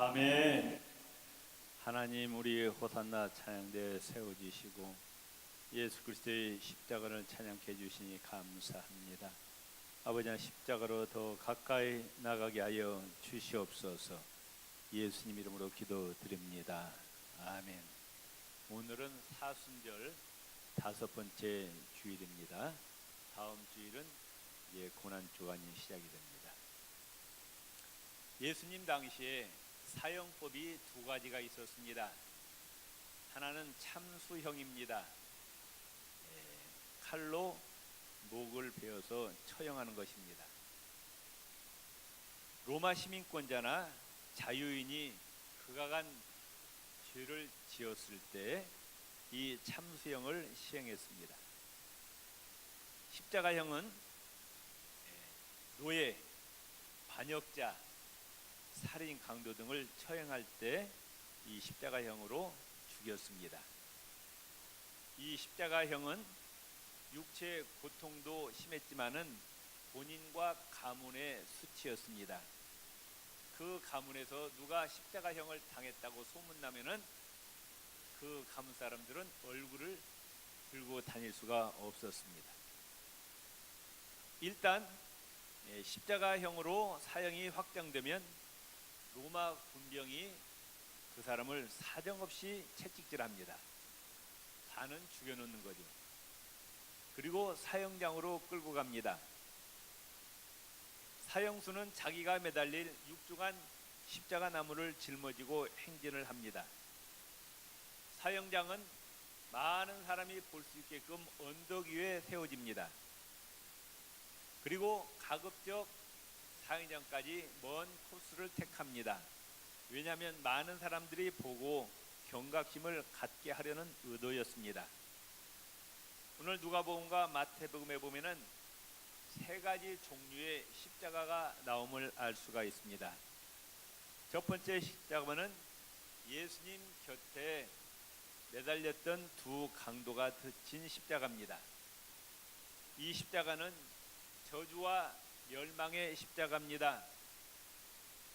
아멘. 하나님, 우리 호산나 찬양대 세워주시고 예수 그리스도의 십자가를 찬양해 주시니 감사합니다. 아버지, 십자가로 더 가까이 나가게 하여 주시옵소서. 예수님 이름으로 기도드립니다. 아멘. 오늘은 사순절 5번째 주일입니다. 다음 주일은 고난주간이 시작이 됩니다. 예수님 당시에 사형법이 2가지가 있었습니다. 하나는 참수형입니다. 칼로 목을 베어서 처형하는 것입니다. 로마 시민권자나 자유인이 극악한 죄를 지었을 때 이 참수형을 시행했습니다. 십자가형은 노예, 반역자, 살인, 강도 등을 처형할 때 이 십자가형으로 죽였습니다. 이 십자가형은 육체 고통도 심했지만은 본인과 가문의 수치였습니다. 그 가문에서 누가 십자가형을 당했다고 소문나면은 그 가문 사람들은 얼굴을 들고 다닐 수가 없었습니다. 일단 십자가형으로 사형이 확정되면 로마 군병이 그 사람을 사정없이 채찍질합니다. 다는 죽여놓는 거죠. 그리고 사형장으로 끌고 갑니다. 사형수는 자기가 매달릴 육중한 십자가 나무를 짊어지고 행진을 합니다. 사형장은 많은 사람이 볼 수 있게끔 언덕 위에 세워집니다. 그리고 가급적 사형장까지 먼 코스를 택합니다. 왜냐하면 많은 사람들이 보고 경각심을 갖게 하려는 의도였습니다. 오늘 누가복음과 마태복음에 보면은 3가지 종류의 십자가가 나옴을 알 수가 있습니다. 첫 번째 십자가는 예수님 곁에 매달렸던 2 강도가 진 십자가입니다. 이 십자가는 저주와 멸망의 십자가입니다.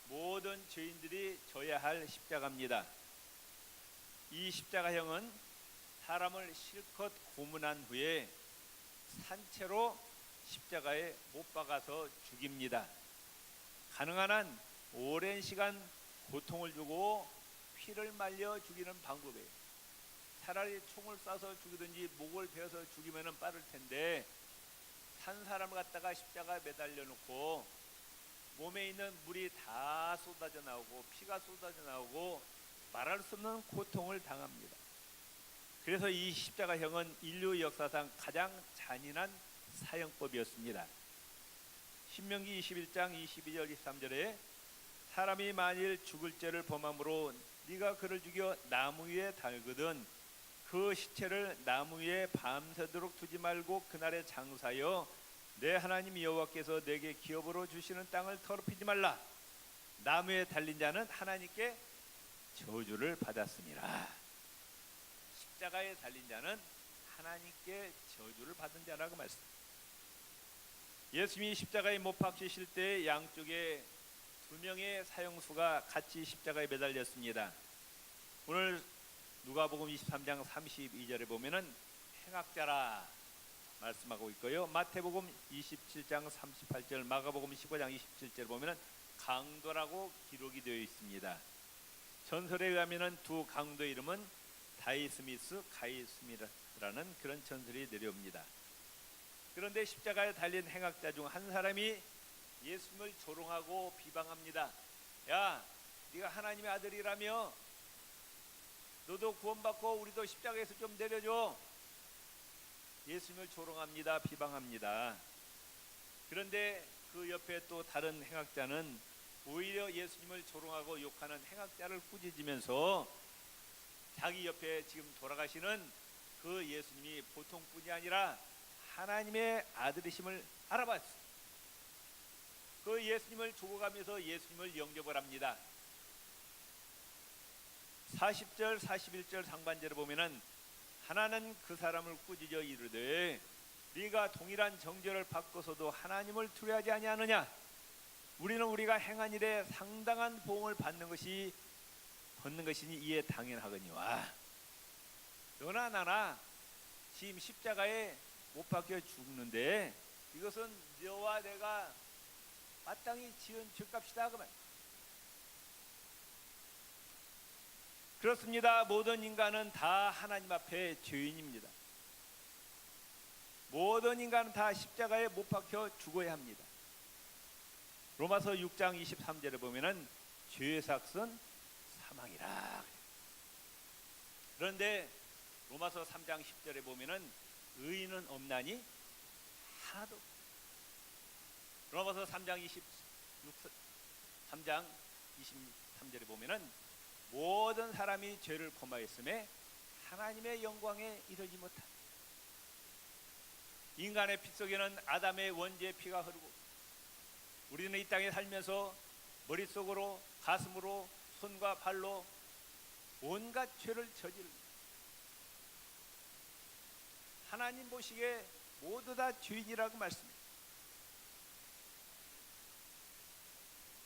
모든 죄인들이 져야 할 십자가입니다. 이 십자가형은 사람을 실컷 고문한 후에 산채로 십자가에 못 박아서 죽입니다. 가능한 한 오랜 시간 고통을 주고 피를 말려 죽이는 방법이에요. 차라리 총을 쏴서 죽이든지 목을 베어서 죽이면 빠를 텐데 산 사람을 갖다가 십자가에 매달려 놓고 몸에 있는 물이 다 쏟아져 나오고 피가 쏟아져 나오고 말할 수 없는 고통을 당합니다. 그래서 이 십자가형은 인류 역사상 가장 잔인한 사형법이었습니다. 신명기 21장 22절 23절에 사람이 만일 죽을 죄를 범함으로 네가 그를 죽여 나무 위에 달거든 그 시체를 나무 위에 밤새도록 두지 말고 그날에 장사하여 내 하나님 여호와께서 내게 기업으로 주시는 땅을 더럽히지 말라. 나무에 달린 자는 하나님께 저주를 받았습니다. 십자가에 달린 자는 하나님께 저주를 받은 자라고 말씀합니다. 예수님이 십자가에 못 박히실 때 양쪽에 2명의 사형수가 같이 십자가에 매달렸습니다. 오늘 누가복음 23장 32절에 보면은 행악자라 말씀하고 있고요. 마태복음 27장 38절, 마가복음 15장 27절 보면은 강도라고 기록이 되어 있습니다. 전설에 의하면은 2 강도 이름은 다이스미스, 가이스미라는 그런 전설이 내려옵니다. 그런데 십자가에 달린 행악자 중 한 사람이 예수님을 조롱하고 비방합니다. 야, 네가 하나님의 아들이라며 너도 구원받고 우리도 십자가에서 좀 내려줘. 예수님을 조롱합니다. 비방합니다. 그런데 그 옆에 또 다른 행악자는 오히려 예수님을 조롱하고 욕하는 행악자를 꾸짖으면서 자기 옆에 지금 돌아가시는 그 예수님이 보통뿐이 아니라 하나님의 아들이심을 알아봤어요. 그 예수님을 죽어가면서 예수님을 영접을 합니다. 40절 41절 상반절에 보면은 하나는 그 사람을 꾸짖어 이르되 네가 동일한 정죄를 받고서도 하나님을 두려워하지 아니하느냐. 우리는 우리가 행한 일에 상당한 보응을 받는 것이니 이에 당연하거니와. 너나 나나 지금 십자가에 못 박혀 죽는데 이것은 너와 내가 마땅히 지은 죄값이다 그 말. 그렇습니다. 모든 인간은 다 하나님 앞에 죄인입니다. 모든 인간은 다 십자가에 못 박혀 죽어야 합니다. 로마서 6장 23절에 보면은 죄의 삭은 사망이라. 그런데 로마서 3장 10절에 보면은 의인은 없나니 하나도. 로마서 3장 23절에 보면은 모든 사람이 죄를 범하였음에 하나님의 영광에 이르지 못한. 인간의 피 속에는 아담의 원죄의 피가 흐르고 우리는 이 땅에 살면서 머릿속으로 가슴으로 손과 발로 온갖 죄를 저지릅니다. 하나님 보시기에 모두 다 죄인이라고 말씀합니다.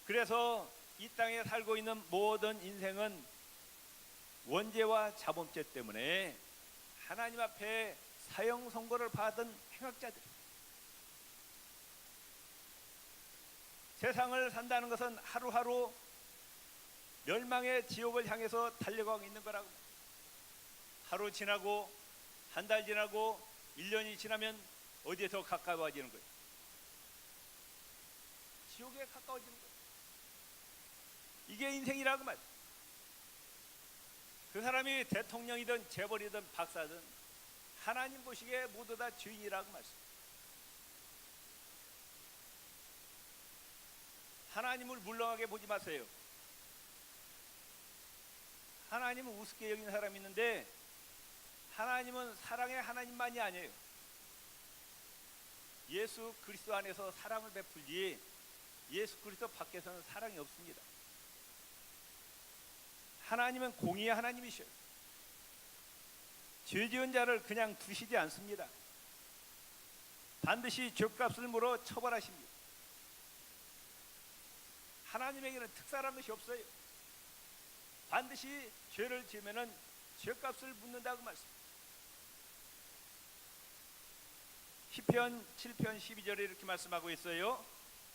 그래서 이 땅에 살고 있는 모든 인생은 원죄와 자범죄 때문에 하나님 앞에 사형 선고를 받은 행악자들. 세상을 산다는 것은 하루하루 멸망의 지옥을 향해서 달려가고 있는 거라고. 하루 지나고 한 달 지나고 1년이 지나면 어디에 더 가까워지는 거예요? 지옥에 가까워지는 거예요. 이게 인생이라고 말이에요. 그 사람이 대통령이든 재벌이든 박사든 하나님 보시기에 모두 다 죄인이라고 말씀합니다. 하나님을 물렁하게 보지 마세요. 하나님은 우습게 여기는 사람이 있는데 하나님은 사랑의 하나님만이 아니에요. 예수 그리스도 안에서 사랑을 베풀지 예수 그리스도 밖에서는 사랑이 없습니다. 하나님은 공의의 하나님이셔요. 죄 지은 자를 그냥 두시지 않습니다. 반드시 죄값을 물어 처벌하십니다. 하나님에게는 특사라는 것이 없어요. 반드시 죄를 지으면 죄값을 묻는다고 말씀합니다. 시편 7편 12절에 이렇게 말씀하고 있어요.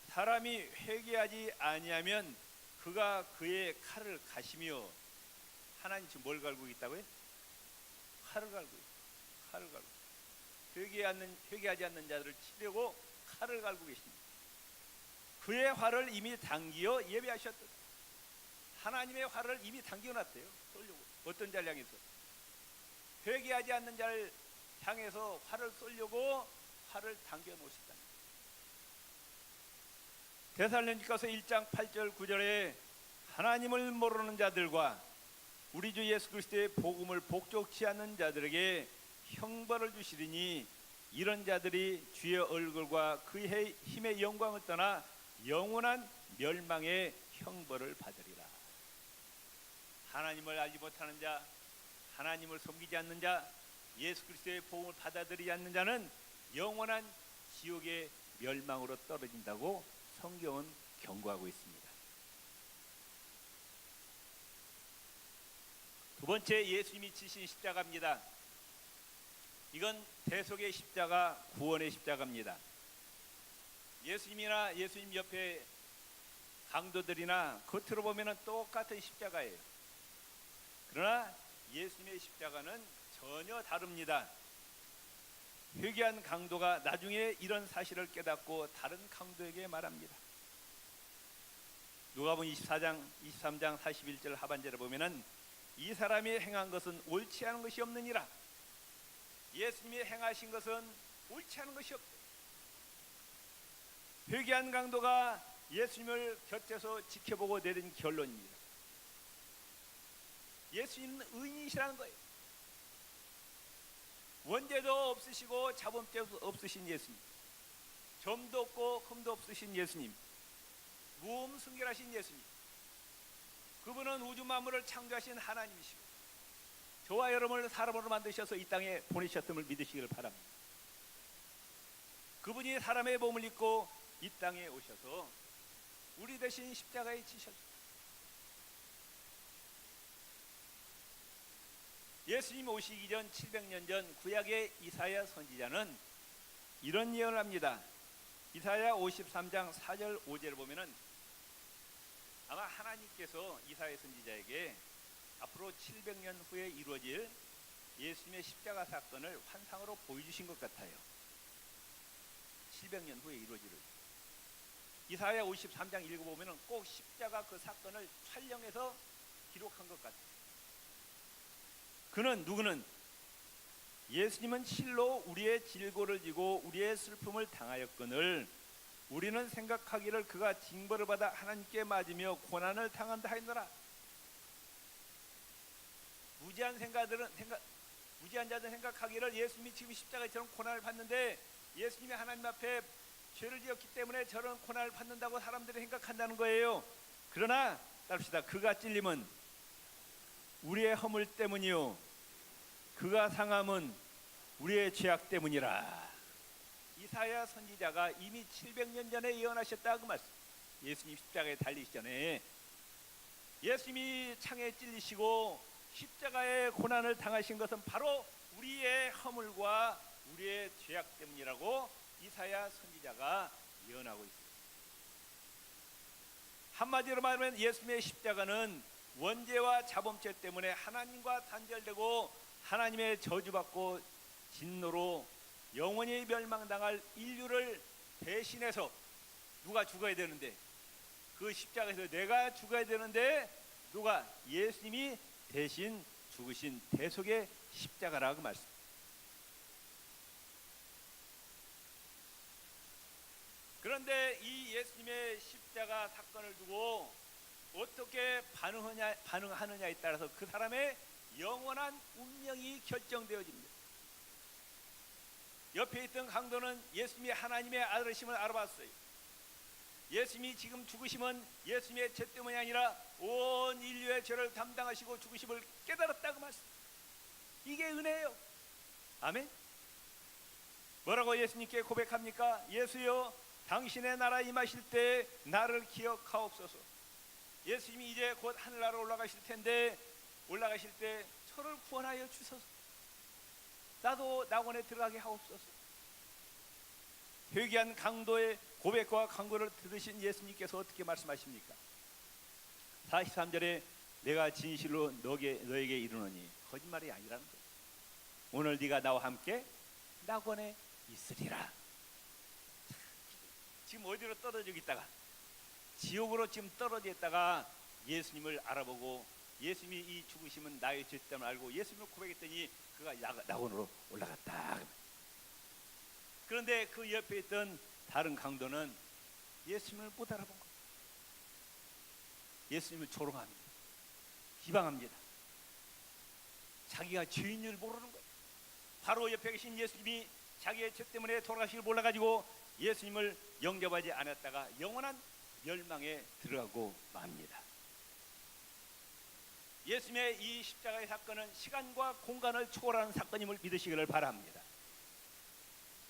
사람이 회개하지 아니하면 그가 그의 칼을 가시며. 하나님 지금 뭘 갈고 있다고요? 칼을 갈고 있어요. 칼을 갈고. 회개하지 않는 자들을 치려고 칼을 갈고 계십니다. 그의 활을 이미 당기어 예비하셨다. 하나님의 활을 이미 당겨놨대요. 쏘려고. 어떤 자를 향해서? 회개하지 않는 자를 향해서 활을 쏘려고 활을 당겨 놓으셨다. 데살로니가서 1장 8절 9절에 하나님을 모르는 자들과 우리 주 예수 그리스도의 복음을 복종치 않는 자들에게 형벌을 주시리니 이런 자들이 주의 얼굴과 그의 힘의 영광을 떠나 영원한 멸망의 형벌을 받으리라. 하나님을 알지 못하는 자, 하나님을 섬기지 않는 자, 예수 그리스도의 복음을 받아들이지 않는 자는 영원한 지옥의 멸망으로 떨어진다고 성경은 경고하고 있습니다. 두 번째, 예수님이 지신 십자가입니다. 이건 대속의 십자가, 구원의 십자가입니다. 예수님이나 예수님 옆에 강도들이나 겉으로 보면 똑같은 십자가예요. 그러나 예수님의 십자가는 전혀 다릅니다. 회개한 강도가 나중에 이런 사실을 깨닫고 다른 강도에게 말합니다. 누가복음 23장 41절 하반절에 보면은 이 사람이 행한 것은 옳지 않은 것이 없느니라. 예수님이 행하신 것은 옳지 않은 것이 없다. 회개한 강도가 예수님을 곁에서 지켜보고 내린 결론입니다. 예수님은 의인이시라는 거예요. 원죄도 없으시고 자범죄도 없으신 예수님, 점도 없고 흠도 없으신 예수님, 무음 순결하신 예수님, 그분은 우주 만물을 창조하신 하나님이시고 저와 여러분을 사람으로 만드셔서 이 땅에 보내셨음을 믿으시기를 바랍니다. 그분이 사람의 몸을 입고 이 땅에 오셔서 우리 대신 십자가에 지셨다. 예수님 오시기 전 700년 전 구약의 이사야 선지자는 이런 예언을 합니다. 이사야 53장 4절 5절을 보면은 아마 하나님께서 이사야 선지자에게 앞으로 700년 후에 이루어질 예수님의 십자가 사건을 환상으로 보여주신 것 같아요. 700년 후에 이루어질 이사야 53장 읽어보면 꼭 십자가 그 사건을 촬영해서 기록한 것 같아요. 그는 누구는 예수님은 실로 우리의 질고를 지고 우리의 슬픔을 당하였거늘 우리는 생각하기를 그가 징벌을 받아 하나님께 맞으며 고난을 당한다 하였노라. 무지한 자들은 생각하기를 예수님이 지금 십자가에 저런 고난을 받는데 예수님이 하나님 앞에 죄를 지었기 때문에 저런 고난을 받는다고 사람들이 생각한다는 거예요. 그러나 따릅시다. 그가 찔림은 우리의 허물 때문이요 그가 상함은 우리의 죄악 때문이라. 이사야 선지자가 이미 700년 전에 예언하셨다 그 말씀. 예수님 십자가에 달리시기 전에 예수님이 창에 찔리시고 십자가의 고난을 당하신 것은 바로 우리의 허물과 우리의 죄악 때문이라고 이사야 선지자가 예언하고 있습니다. 한마디로 말하면 예수님의 십자가는 원죄와 자범죄 때문에 하나님과 단절되고 하나님의 저주받고 진노로 영원히 멸망당할 인류를 대신해서 누가 죽어야 되는데 그 십자가에서 내가 죽어야 되는데 누가 예수님이 대신 죽으신 대속의 십자가라고 말씀. 그런데 이 예수님의 십자가 사건을 두고 어떻게 반응하느냐에 따라서 그 사람의 영원한 운명이 결정되어집니다. 옆에 있던 강도는 예수님이 하나님의 아들이심을 알아봤어요. 예수님이 지금 죽으심은 예수님의 죄 때문이 아니라 온 인류의 죄를 담당하시고 죽으심을 깨달았다고 말씀. 이게 은혜예요. 아멘. 뭐라고 예수님께 고백합니까? 예수여 당신의 나라 임하실 때 나를 기억하옵소서. 예수님이 이제 곧 하늘나라로 올라가실 텐데 올라가실 때 저를 구원하여 주소서. 나도 낙원에 들어가게 하옵소서. 회개한 강도의 고백과 강구를 들으신 예수님께서 어떻게 말씀하십니까? 43절에 내가 진실로 너에게 이르노니 거짓말이 아니라는 거예요. 오늘 네가 나와 함께 낙원에 있으리라. 지금 어디로 떨어져 있다가 지옥으로 지금 떨어져 있다가 예수님을 알아보고 예수님이 이 죽으심은 나의 죄 때문에 알고 예수님을 고백했더니 그가 낙원으로 올라갔다. 그런데 그 옆에 있던 다른 강도는 예수님을 못 알아본 거예요. 예수님을 조롱합니다. 비방합니다. 자기가 죄인 줄 모르는 거예요. 바로 옆에 계신 예수님이 자기의 죄 때문에 돌아가시길 몰라가지고 예수님을 영접하지 않았다가 영원한 멸망에 들어가고 맙니다. 예수님의 이 십자가의 사건은 시간과 공간을 초월하는 사건임을 믿으시기를 바랍니다.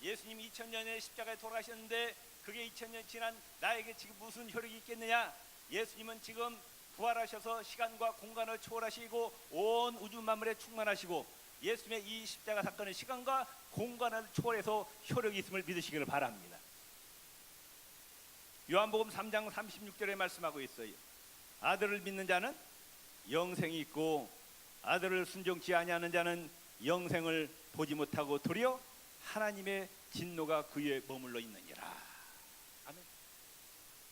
예수님 2000년에 십자가에 돌아가셨는데 그게 2000년 지난 나에게 지금 무슨 효력이 있겠느냐? 예수님은 지금 부활하셔서 시간과 공간을 초월하시고 온 우주 만물에 충만하시고 예수님의 이 십자가 사건은 시간과 공간을 초월해서 효력이 있음을 믿으시기를 바랍니다. 요한복음 3장 36절에 말씀하고 있어요. 아들을 믿는 자는 영생이 있고 아들을 순종치 아니하는 자는 영생을 보지 못하고 도리어 하나님의 진노가 그 위에 머물러 있느니라. 아멘.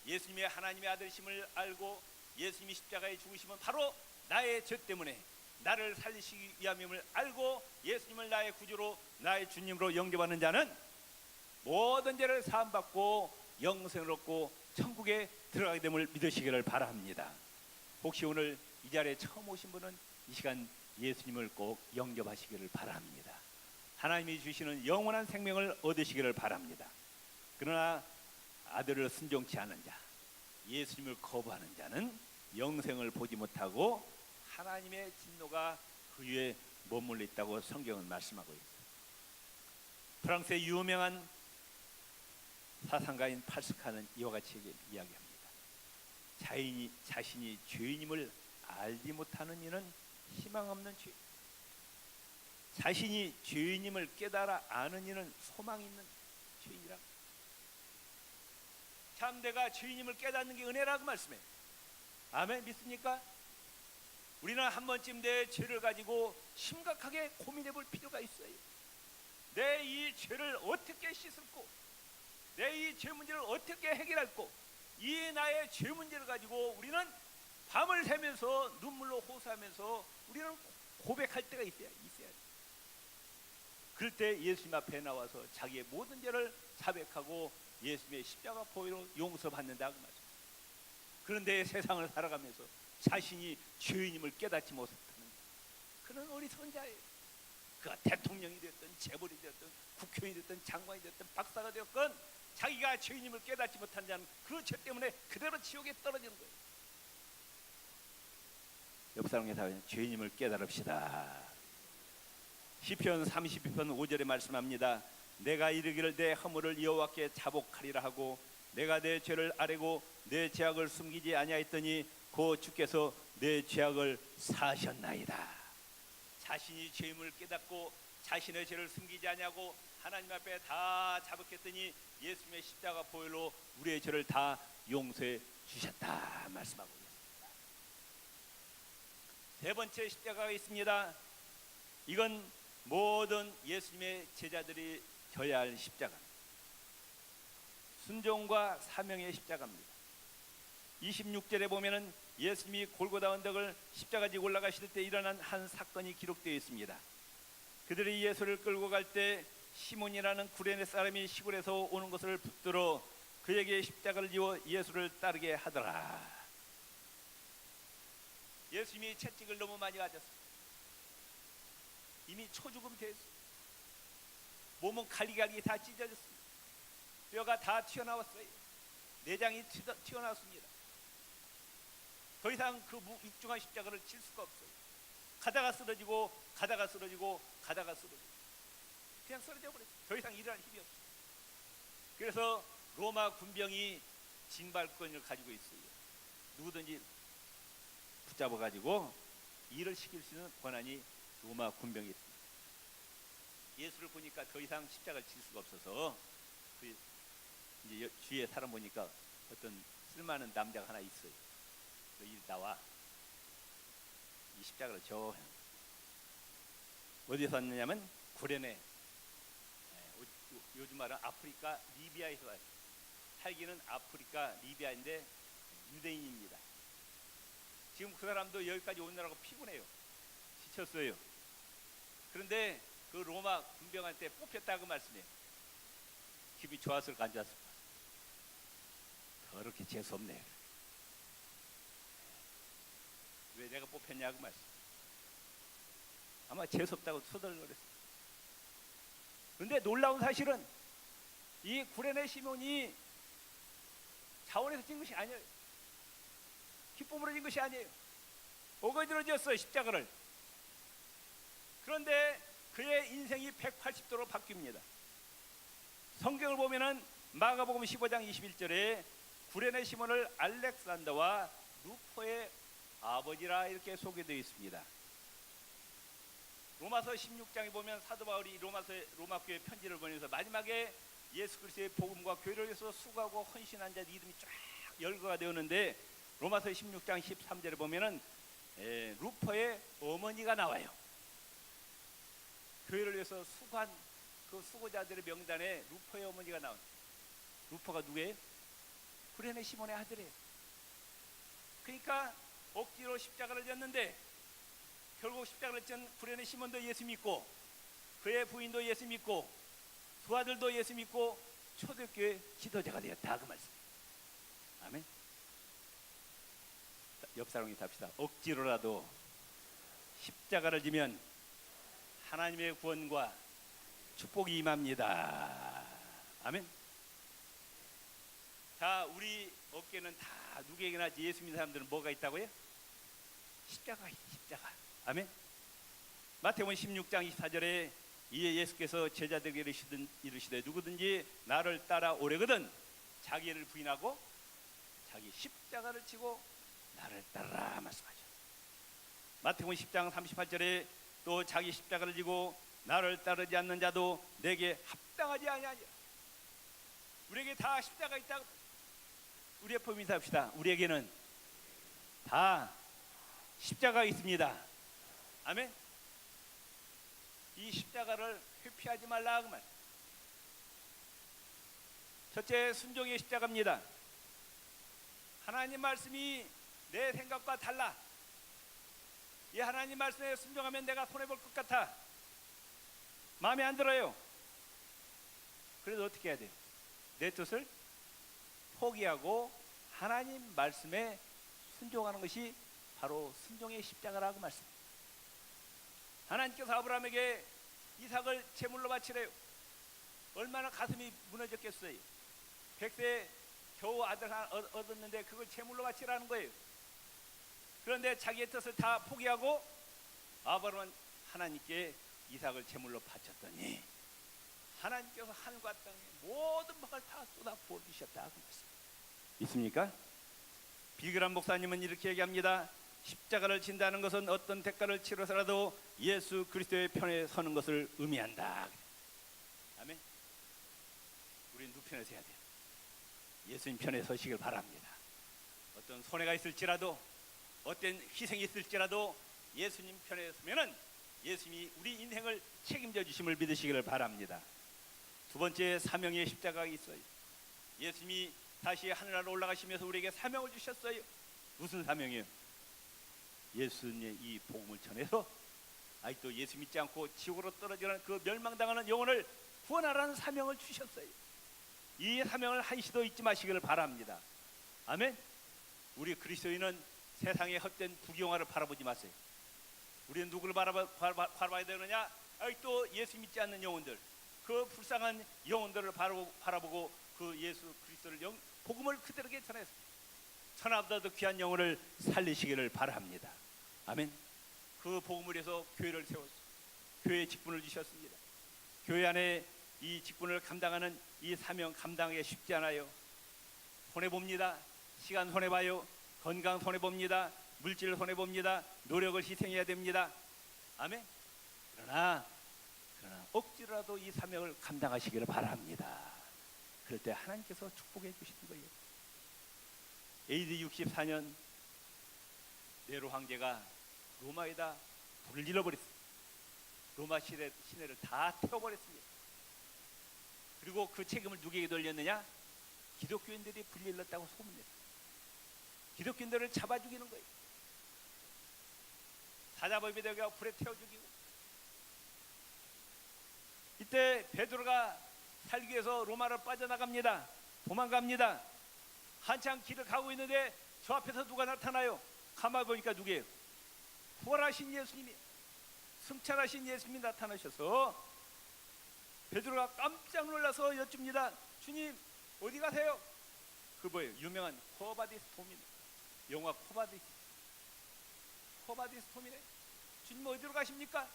예수님의 하나님의 아들이심을 알고 예수님이 십자가에 죽으심은 바로 나의 죄 때문에 나를 살리시기 위함임을 알고 예수님을 나의 구주로 나의 주님으로 영접하는 자는 모든 죄를 사함받고 영생을 얻고 천국에 들어가게 됨을 믿으시기를 바랍니다. 혹시 오늘 이 자리에 처음 오신 분은 이 시간 예수님을 꼭 영접하시기를 바랍니다. 하나님이 주시는 영원한 생명을 얻으시기를 바랍니다. 그러나 아들을 순종치 않은 자, 예수님을 거부하는 자는 영생을 보지 못하고 하나님의 진노가 그 위에 머물러 있다고 성경은 말씀하고 있습니다. 프랑스의 유명한 사상가인 팔스카는 이와 같이 이야기합니다. 자신이 죄인임을 알지 못하는 이는 희망 없는 죄인. 자신이 죄인임을 깨달아 아는 이는 소망 있는 죄인이라. 참 내가 죄인임을 깨닫는 게 은혜라고 말씀해. 아멘. 믿습니까? 우리는 한 번쯤 내 죄를 가지고 심각하게 고민해 볼 필요가 있어요. 내 이 죄를 어떻게 씻을고, 내 이 죄 문제를 어떻게 해결할고, 이 나의 죄 문제를 가지고 우리는 밤을 새면서 눈물로 호소하면서 우리는 고백할 때가 있어야 돼. 그럴 때 예수님 앞에 나와서 자기의 모든 죄를 자백하고 예수님의 십자가 보혈로 용서받는다고 말씀. 그런데 세상을 살아가면서 자신이 죄인임을 깨닫지 못했다는 그런 어리석은 자예요. 그가 대통령이 됐든 재벌이 됐든 국회의원이 됐든 장관이 됐든 박사가 되었건 자기가 죄인임을 깨닫지 못한 자는 그 죄 때문에 그대로 지옥에 떨어지는 거예요. 옆 사람에게 다 죄인임을 깨달읍시다. 시편 32편 5절에 말씀합니다. 내가 이르기를 내 허물을 여호와께 자복하리라 하고 내가 내 죄를 아뢰고 내 죄악을 숨기지 아니하였더니 고 주께서 내 죄악을 사하셨나이다. 자신이 죄임을 깨닫고 자신의 죄를 숨기지 아니하고 하나님 앞에 다 자복했더니 예수님의 십자가 보혈로 우리의 죄를 다 용서해 주셨다 말씀하고 있습니다. 세 번째 십자가가 있습니다. 이건 모든 예수님의 제자들이 져야 할 십자가입니다. 순종과 사명의 십자가입니다. 26절에 보면은 예수님이 골고다 언덕을 십자가 지고 올라가실 때 일어난 한 사건이 기록되어 있습니다. 그들이 예수를 끌고 갈 때 시몬이라는 구레네 사람이 시골에서 오는 것을 붙들어 그에게 십자가를 지워 예수를 따르게 하더라. 예수님이 채찍을 너무 많이 맞았어요. 이미 초죽음 됐어요. 몸은 갈기갈기 다 찢어졌습니다. 뼈가 다 튀어나왔어요. 내장이 튀어나왔습니다. 더 이상 그 육중한 십자가를 칠 수가 없어요. 가다가 쓰러지고 가다가 쓰러지고 가다가 쓰러지고 그냥 쓰러져 버렸어요. 더 이상 일어날 힘이 없어요. 그래서 로마 군병이 징발권을 가지고 있어요. 누구든지 붙잡아 가지고 일을 시킬 수 있는 권한이 로마 군병이 있습니다. 예수를 보니까 더 이상 십자가를 칠 수가 없어서 그 이제 주위에 사람 보니까 어떤 쓸만한 남자가 하나 있어요. 이 나와 이 십자가를 줘. 어디서 왔느냐면 구레네, 요즘 말은 아프리카 리비아에서 와요. 살기는 아프리카 리비아인데 유대인입니다. 지금 그 사람도 여기까지 오느라고 피곤해요. 지쳤어요. 그런데 그 로마 군병한테 뽑혔다고 말씀해요. 기분이 좋았을까 안 좋았을까? 더럽게 재수없네. 왜 내가 뽑혔냐고 말씀. 아마 재수없다고 수덜거렸어요. 그런데 놀라운 사실은 이 구레네 시몬이 자원에서 찐 것이 아니에요. 기쁨으로 진 것이 아니에요. 어거지로 지었어요, 십자가를. 그런데 그의 인생이 180도로 바뀝니다. 성경을 보면은 마가복음 15장 21절에 구레네 시몬을 알렉산더와 루포의 아버지라 이렇게 소개되어 있습니다. 로마서 16장에 보면 사도 바울이 로마 교회 편지를 보내면서 마지막에 예수 그리스도의 복음과 교회를 위해서 수고하고 헌신한 자들 이름이 쫙 열거가 되었는데 로마서 16장 13절에 보면은 루포의 어머니가 나와요. 교회를 위해서 수고한 그 수고자들의 명단에 루포의 어머니가 나옵니다. 루포가 누구예요? 구레네 시몬의 아들이에요. 그러니까 억지로 십자가를 졌는데 결국 십자가를 진 구레네 시몬도 예수 믿고 그의 부인도 예수 믿고 두 아들도 예수 믿고 초대교회 지도자가 되었다 그 말씀. 아멘. 옆 사람이 답시다. 억지로라도 십자가를 지면 하나님의 구원과 축복이 임합니다. 아멘. 자, 우리 어깨는 다 누구에게나 예수 믿는 사람들은 뭐가 있다고요? 십자가. 아멘. 마태복음 16장 24절에 이에 예수께서 제자들에게 이르시되 누구든지 나를 따라 오려거든 자기를 부인하고 자기 십자가를 지고 나를 따르라 말씀하죠. 마태복음 10장 38절에 또 자기 십자가를 지고 나를 따르지 않는 자도 내게 합당하지 아니하니라. 우리에게 다 십자가 있다. 우리의 법인 인사합시다. 우리에게는 다 십자가 있습니다. 아멘. 이 십자가를 회피하지 말라 그 말. 첫째, 순종의 십자가입니다. 하나님 말씀이 내 생각과 달라. 이 하나님 말씀에 순종하면 내가 손해볼 것 같아. 마음에 안 들어요. 그래서 어떻게 해야 돼요? 내 뜻을 포기하고 하나님 말씀에 순종하는 것이 바로 순종의 십자가라고 말씀. 하나님께서 아브라함에게 이삭을 제물로 바치래요. 얼마나 가슴이 무너졌겠어요. 100세 겨우 아들 하나 얻었는데 그걸 제물로 바치라는 거예요. 그런데 자기의 뜻을 다 포기하고 아브라함은 하나님께 이삭을 제물로 바쳤더니 하나님께서 하늘과 땅에 모든 복을 다 쏟아 부어주셨다. 있습니까? 비그람 목사님은 이렇게 얘기합니다. 십자가를 진다는 것은 어떤 대가를 치러서라도 예수 그리스도의 편에 서는 것을 의미한다. 아멘. 우리는 누구 편에 서야 돼요? 예수님 편에 서시길 바랍니다. 어떤 손해가 있을지라도 어떤 희생이 있을지라도 예수님 편에 서면은 예수님이 우리 인생을 책임져 주심을 믿으시기를 바랍니다. 두 번째, 사명의 십자가가 있어요. 예수님이 다시 하늘나라로 올라가시면서 우리에게 사명을 주셨어요. 무슨 사명이에요? 예수님의 이 복음을 전해서 아직도 예수 믿지 않고 지옥으로 떨어지는 그 멸망당하는 영혼을 구원하라는 사명을 주셨어요. 이 사명을 한시도 잊지 마시기를 바랍니다. 아멘. 우리 그리스도인은 세상의 헛된 부귀영화를 바라보지 마세요. 우리는 누구를 바라봐야 되느냐? 아직도 예수 믿지 않는 영혼들, 그 불쌍한 영혼들을 바라보고 그 예수 그리스도를 복음을 그들에게 전해서 천하보다도 귀한 영혼을 살리시기를 바랍니다. 아멘. 그 복음을 위해서 교회를 세웠습니다. 교회에 직분을 주셨습니다. 교회 안에 이 직분을 감당하는 이 사명 감당하기 쉽지 않아요. 손해봅니다. 시간 손해봐요. 건강 손해봅니다. 물질 손해봅니다. 노력을 희생해야 됩니다. 아멘. 그러나 억지로라도 이 사명을 감당하시기를 바랍니다. 그럴 때 하나님께서 축복해 주시는 거예요. AD 64년 네로 황제가 로마에다 불을 질러버렸습니다. 로마 시내를 다 태워버렸습니다. 그리고 그 책임을 누구에게 돌렸느냐? 기독교인들이 불릴렀다고 소문냈어요. 기독교인들을 잡아 죽이는 거예요. 사자법에다가 불에 태워 죽이고. 이때 베드로가 살기 위해서 로마를 빠져나갑니다. 도망갑니다. 한참 길을 가고 있는데 저 앞에서 누가 나타나요? 가만히 보니까 누구예요? 부활하신 예수님이, 승천하신 예수님이 나타나셔서 베드로가 깜짝 놀라서 여쭙니다. 주님 어디 가세요? 그 뭐예요? 유명한 코바디스 톰이네. 영화 코바디스 톰이네. 주님 어디로 가십니까?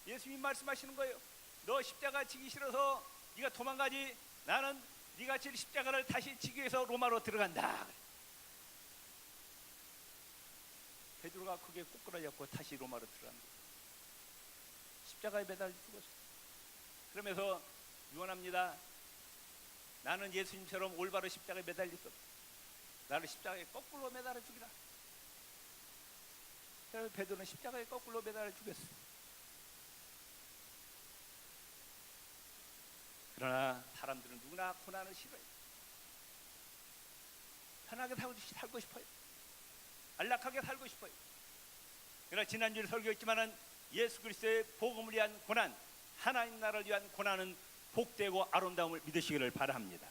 예수님 말씀하시는 거예요. 너 십자가 지기 싫어서 네가 도망가지. 나는 네가 질 십자가를 다시 지기 위해서 로마로 들어간다. 베드로가 그게 꼬꾸라졌고 다시 로마로 들어간 거예요. 십자가에 매달려 죽었어요. 그러면서 유언합니다. 나는 예수님처럼 올바로 십자가에 매달릴 수 없다. 나를 십자가에 거꾸로 매달아 죽이라. 그래서 베드로는 십자가에 거꾸로 매달아 죽였어요. 그러나 사람들은 누구나 고난을 싫어해요. 편하게 살고 싶어요. 안락하게 살고 싶어요. 그러나 지난주에 설교했지만은 예수 그리스도의 복음을 위한 고난, 하나님 나라를 위한 고난은 복되고 아름다움을 믿으시기를 바랍니다.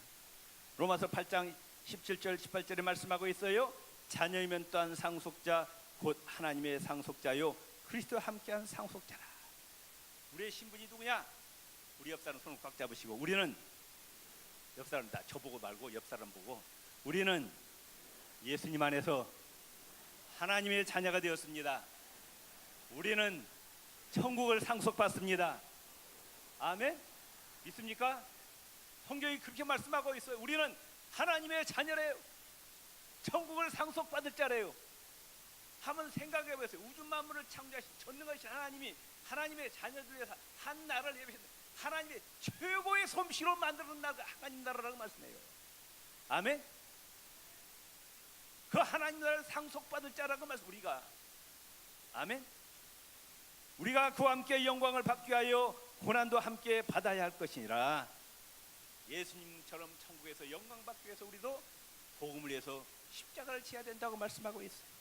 로마서 8장 17절 18절에 말씀하고 있어요. 자녀이면 또한 상속자 곧 하나님의 상속자요 그리스도와 함께한 상속자라. 우리의 신분이 누구냐? 우리 옆 사람 손을 꽉 잡으시고, 우리는 옆 사람 다 저보고 말고 옆 사람 보고, 우리는 예수님 안에서 하나님의 자녀가 되었습니다. 우리는 천국을 상속받습니다. 아멘. 믿습니까? 성경이 그렇게 말씀하고 있어요. 우리는 하나님의 자녀래요. 천국을 상속받을 자래요. 한번 생각해 보세요. 우주 만물을 창조하신 전능하신 하나님이 하나님의 자녀들 위해서 한 나라를 예비했는데 하나님의 최고의 솜씨로 만드는 나라가 하나님 나라라고 말씀해요. 아멘. 그 하나님 나라를 상속받을 자라고 말씀. 우리가 아멘. 우리가 그와 함께 영광을 받기 위하여 고난도 함께 받아야 할 것이니라. 예수님처럼 천국에서 영광 받기 위해서 우리도 복음을 위해서 십자가를 지어야 된다고 말씀하고 있어요.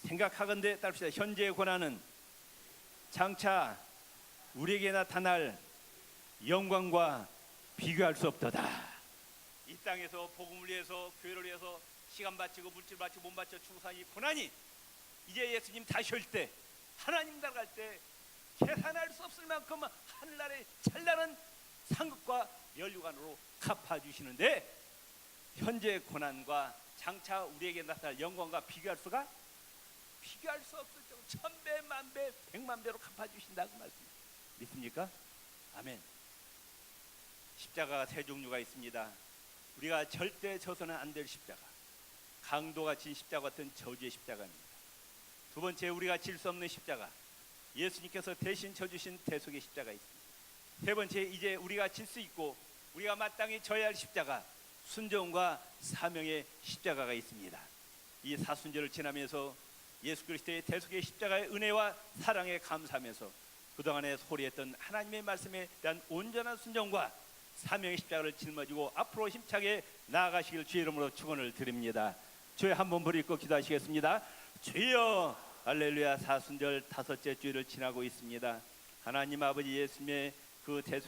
생각하건대 따릅시다. 현재의 고난은 장차 우리에게 나타날 영광과 비교할 수 없도다. 이 땅에서 복음을 위해서 교회를 위해서 시간 바치고 물질 바치고 몸 바쳐 충성한 이 고난이 이제 예수님 다시 올 때 하나님 나라 갈 때 계산할 수 없을 만큼 하늘나라의 찬란한 상급과 면류관으로 갚아주시는데 현재의 고난과 장차 우리에게 나타날 영광과 비교할 수 없을 정도 천배 만배 백만배로 갚아주신다고 말씀 믿습니까? 아멘. 십자가가 세 종류가 있습니다. 우리가 절대 져서는 안 될 십자가, 강도가 진 십자가 같은 저주의 십자가입니다. 두 번째, 우리가 질 수 없는 십자가, 예수님께서 대신 져주신 대속의 십자가 있습니다. 세 번째, 이제 우리가 질 수 있고 우리가 마땅히 져야 할 십자가, 순종과 사명의 십자가가 있습니다. 이 사순절을 지나면서 예수 그리스도의 대속의 십자가의 은혜와 사랑에 감사하면서 그동안에 소리했던 하나님의 말씀에 대한 온전한 순종과 사명의 십자가를 짊어지고 앞으로 힘차게 나아가시길 주의 이름으로 축원을 드립니다. 주의 한번 부르짖고 기도하시겠습니다. 주여, 할렐루야. 사순절 다섯째 주일을 지나고 있습니다. 하나님 아버지, 예수님의 그 대속